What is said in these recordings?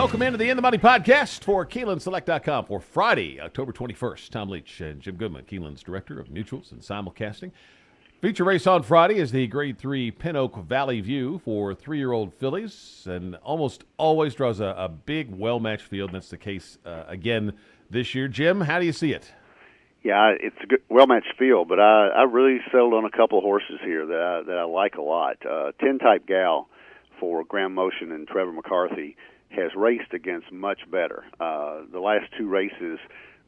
Welcome into the In the Money podcast for KeenelandSelect.com for Friday, October 21st. Tom Leach and Jim Goodman, Keeneland's Director of Mutuals and Simulcasting. Feature race on Friday is the Grade 3 Pin Oak Valley View for 3-year-old fillies, and almost always draws a big, well-matched field, and that's the case again this year. Jim, how do you see it? Yeah, it's a good, well-matched field, but I really settled on a couple of horses here that I like a lot. 10-type Gal for Graham Motion and Trevor McCarthy has raced against much better. The last two races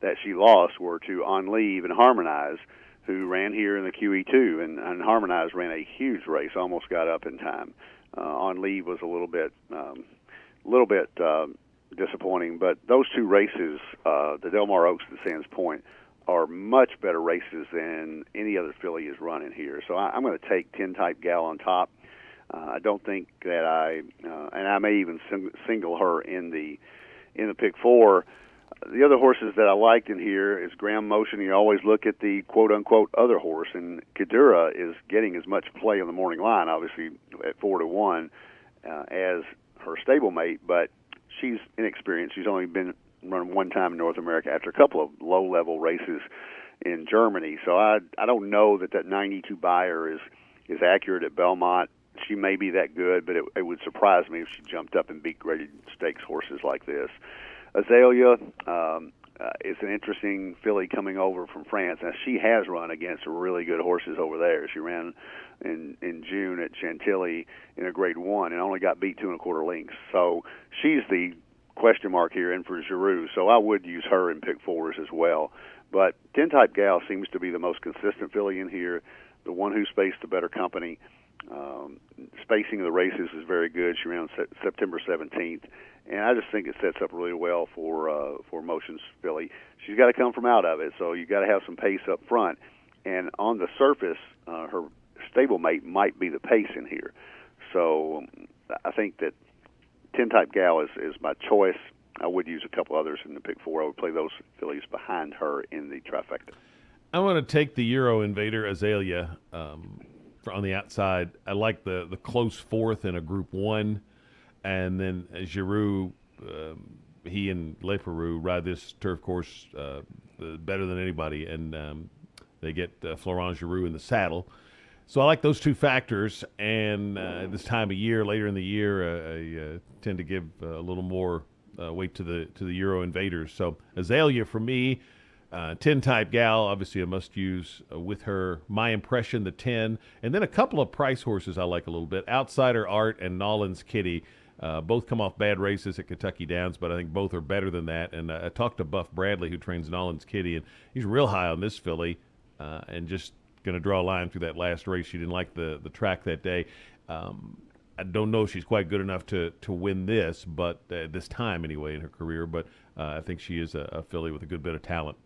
that she lost were to On Leave and Harmonize, who ran here in the QE2, and Harmonize ran a huge race, almost got up in time. On Leave was a little bit disappointing, but those two races, the Del Mar Oaks and Sands Point, are much better races than any other filly is running here. So I'm going to take 10-type Gal on top. I don't think that and I may even single her in the pick four. The other horses that I liked in here is Graham Motion. You always look at the quote-unquote other horse, and Kadura is getting as much play on the morning line, obviously at 4-1, as her stablemate, but she's inexperienced. She's only been run one time in North America after a couple of low-level races in Germany. So I don't know that 92 buyer is accurate at Belmont. She may be that good, but it would surprise me if she jumped up and beat graded stakes horses like this. Azalea is an interesting filly coming over from France. Now, she has run against really good horses over there. She ran in June at Chantilly in a Grade 1 and only got beat 2 1/4 lengths. So she's the question mark here in for Giroux, so I would use her in pick fours as well. But 10-type Gal seems to be the most consistent filly in here, the one who spaced the better company. Spacing of the races is very good. She ran on September 17th, and I just think it sets up really well for Motion's filly. She's got to come from out of it, so you've got to have some pace up front. And on the surface, her stablemate might be the pace in here. So I think that 10-type Gal is my choice. I would use a couple others in the pick four. I would play those fillies behind her in the trifecta. I want to take the Euro Invader Azalea on the outside. I like the close fourth in a Group 1, and then Giroux, he and Leperoux ride this turf course better than anybody, and they get Florent Giroux in the saddle. So I like those two factors, and this time of year, later in the year, I tend to give a little more weight to the Euro Invaders. So Azalea for me, 10-type Gal, obviously a must-use with her. My Impression, the 10, and then a couple of price horses I like a little bit. Outsider Art and Nolan's Kitty. Both come off bad races at Kentucky Downs, but I think both are better than that. And I talked to Buff Bradley, who trains Nolan's Kitty, and he's real high on this filly, and just going to draw a line through that last race. She didn't like the track that day. I don't know if she's quite good enough to win this, but this time anyway in her career. But I think she is a filly with a good bit of talent.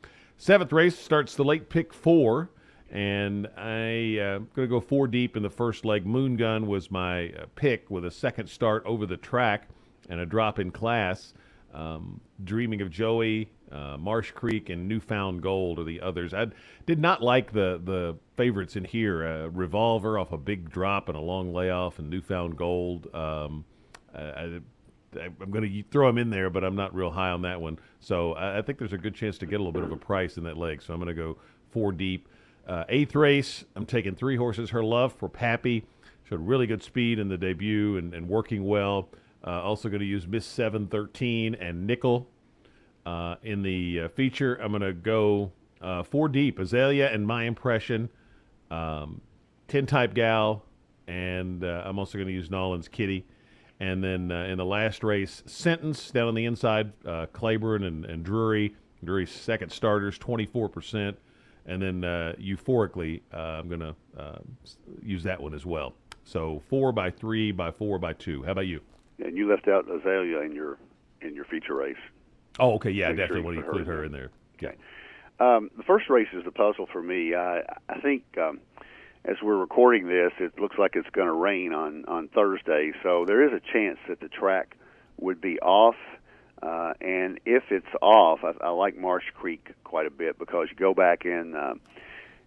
Seventh race starts the late pick four, and I'm going to go 4 deep in the first leg. Moon Gun was my pick with a second start over the track and a drop in class. Dreaming of Joey, Marsh Creek, and Newfound Gold are the others. I did not like the favorites in here. Revolver off a big drop and a long layoff, and Newfound Gold. I'm going to throw him in there, but I'm not real high on that one. So I think there's a good chance to get a little bit of a price in that leg. So I'm going to go 4 deep. Eighth race, I'm taking 3 horses. Her Love for Pappy. Showed really good speed in the debut and working well. Also going to use Miss 713 and Nickel in the feature. I'm going to go 4 deep. Azalea and My Impression, 10-type Gal, and I'm also going to use Nolan's Kitty. And then in the last race, Sentence down on the inside, Claiborne and Drury. Drury's second starters, 24%. And then Euphorically, I'm going to use that one as well. So 4 by 3 by 4 by 2. How about you? And you left out Azalea in your feature race. Oh, okay, yeah, definitely want to include her in there. Okay. The first race is the puzzle for me. I think as we're recording this, it looks like it's going to rain on Thursday, so there is a chance that the track would be off. And if it's off, I like Marsh Creek quite a bit because you go back in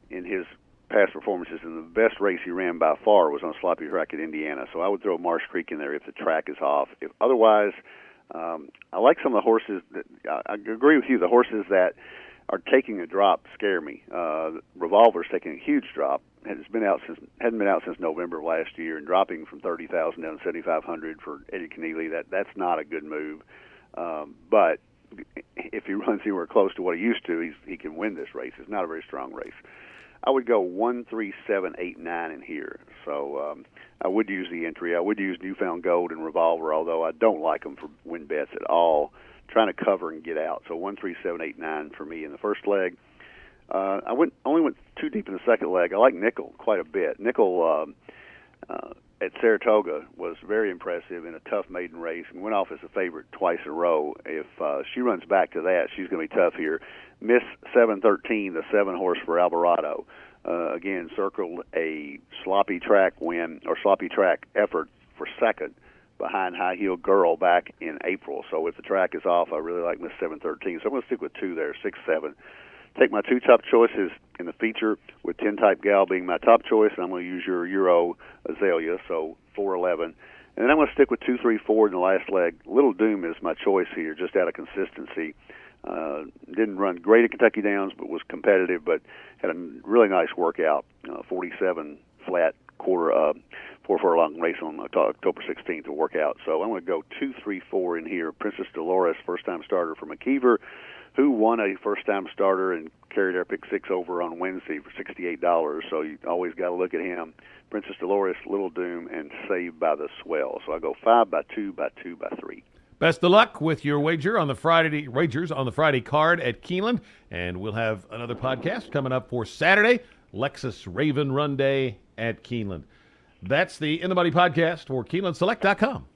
his past performances, and the best race he ran by far was on a sloppy track at Indiana. So I would throw Marsh Creek in there if the track is off. If otherwise, I like some of the horses that I agree with you. The horses that are taking a drop scare me. Revolver's taking a huge drop. Hadn't been out since November of last year, and dropping from 30,000 down to 7,500 for Eddie Keneally. That's not a good move. But if he runs anywhere close to what he used to, he can win this race. It's not a very strong race. I would go 1, 3, 7, 8, 9 in here. So I would use the entry. I would use Newfound Gold and Revolver, although I don't like them for win bets at all. Trying to cover and get out. So 1, 3, 7, 8, 9 for me in the first leg. I only went too deep in the second leg. I like Nickel quite a bit. Nickel at Saratoga was very impressive in a tough maiden race and went off as a favorite twice in a row. If she runs back to that, she's going to be tough here. Miss 713, the 7-horse for Alvarado. Again, circled a sloppy track win or sloppy track effort for second behind High Heel Girl back in April. So if the track is off, I really like Miss 713. So I'm going to stick with 2 there, 6, 7. Take my 2 top choices in the feature, with 10-type Gal being my top choice, and I'm going to use your Euro Azalea, so 4, 11. And then I'm going to stick with 2, 3, 4 in the last leg. Little Doom is my choice here, just out of consistency. Didn't run great at Kentucky Downs, but was competitive, but had a really nice workout, 47 flat quarter, 4 furlong race on October 16th to work out. So I'm going to go 2, 3, 4 in here. Princess Dolores, first-time starter for McKeever, who won a first-time starter and carried our pick 6 over on Wednesday for $68. So you always got to look at him. Princess Dolores, Little Doom, and Saved by the Swell. So I go 5 by 2 by 2 by 3. Best of luck with your wagers on the Friday card at Keeneland, and we'll have another podcast coming up for Saturday, Lexus Raven Run Day at Keeneland. That's the In the Money podcast for KeenelandSelect.com.